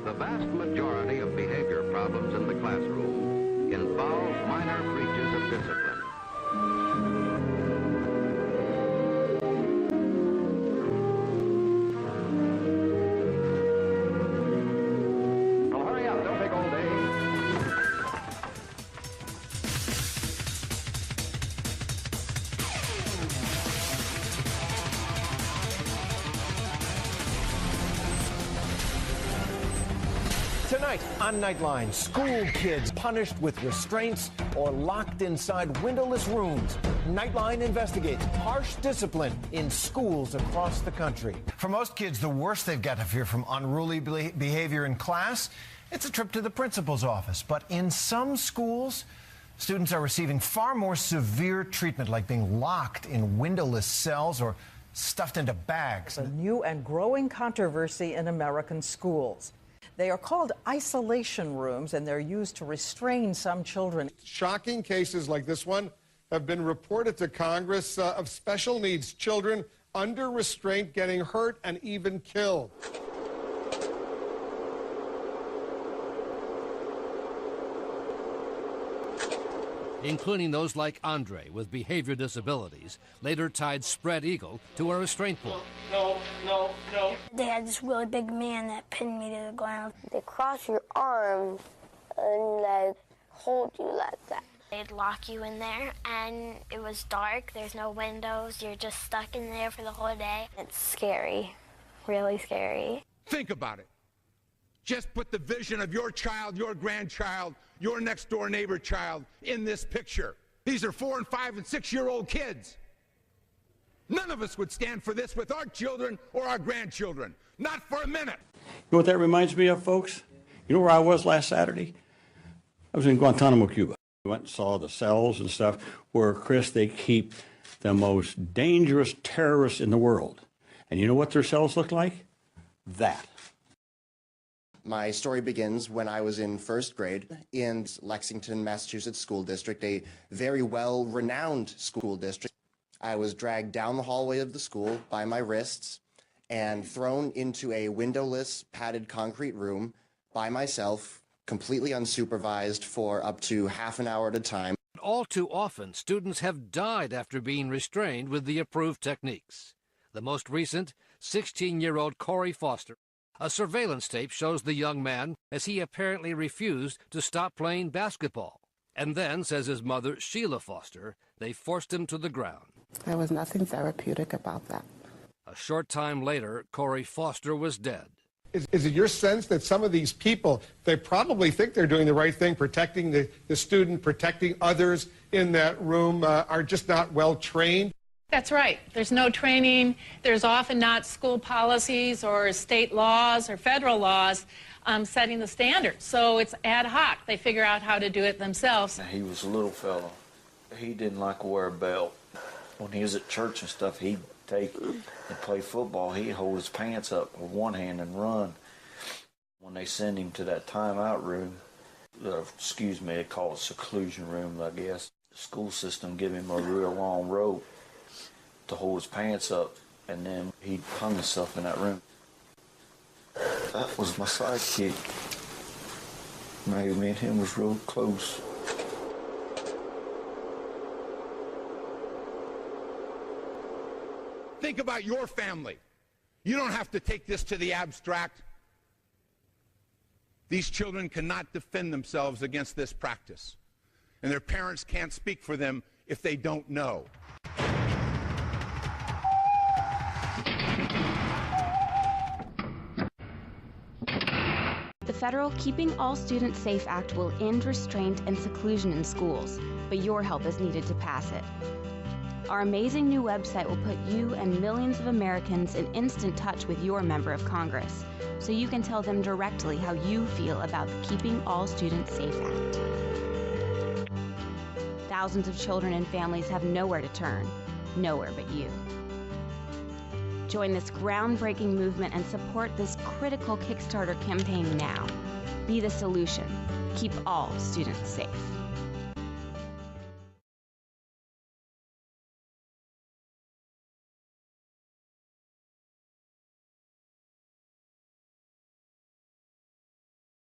The vast majority of behavior problems in the classroom involve minor breaches of discipline. Well, hurry up, don't take all day. Tonight on Nightline, school kids punished with restraints or locked inside windowless rooms. Nightline investigates harsh discipline in schools across the country. For most kids, the worst they've got to fear from unruly behavior in class, it's a trip to the principal's office. But in some schools, students are receiving far more severe treatment, like being locked in windowless cells or stuffed into bags. A new and growing controversy in American schools. They are called isolation rooms, and they're used to restrain some children. Shocking cases like this one have been reported to Congress of special needs children under restraint getting hurt and even killed. Including those like Andre with behavior disabilities, later tied Spread Eagle to a restraint point. No. They had this really big man that pinned me to the ground. They cross your arms and like hold you like that. They'd lock you in there, and it was dark. There's no windows. You're just stuck in there for the whole day. It's scary, really scary. Think about it. Just put the vision of your child, your grandchild, your next door neighbor child in this picture. These are 4- and 5- and 6-year-old kids. None of us would stand for this with our children or our grandchildren. Not for a minute. You know what that reminds me of, folks? You know where I was last Saturday? I was in Guantanamo, Cuba. We went and saw the cells and stuff where, Chris, they keep the most dangerous terrorists in the world. And you know what their cells look like? That. My story begins when I was in first grade in Lexington, Massachusetts School District, a very well-renowned school district. I was dragged down the hallway of the school by my wrists and thrown into a windowless, padded concrete room by myself, completely unsupervised for up to half an hour at a time. All too often, students have died after being restrained with the approved techniques. The most recent, 16-year-old Corey Foster. A surveillance tape shows the young man as he apparently refused to stop playing basketball. And then, says his mother, Sheila Foster, they forced him to the ground. There was nothing therapeutic about that. A short time later, Corey Foster was dead. Is it your sense that some of these people, they probably think they're doing the right thing, protecting the student, protecting others in that room, are just not well trained? That's right. There's no training. There's often not school policies or state laws or federal laws setting the standards. So it's ad hoc. They figure out how to do it themselves. He was a little fellow. He didn't like to wear a belt. When he was at church and stuff, he'd take and play football. He'd hold his pants up with one hand and run. When they send him to that timeout room, they call it seclusion room, I guess. The school system give him a real long rope to hold his pants up, and then he hung himself in that room. That was my sidekick. Me and him was real close. Think about your family. You don't have to take this to the abstract. These children cannot defend themselves against this practice, and their parents can't speak for them if they don't know. The federal Keeping All Students Safe Act will end restraint and seclusion in schools, but your help is needed to pass it. Our amazing new website will put you and millions of Americans in instant touch with your member of Congress, so you can tell them directly how you feel about the Keeping All Students Safe Act. Thousands of children and families have nowhere to turn, nowhere but you. Join this groundbreaking movement and support this critical Kickstarter campaign now. Be the solution. Keep all students safe.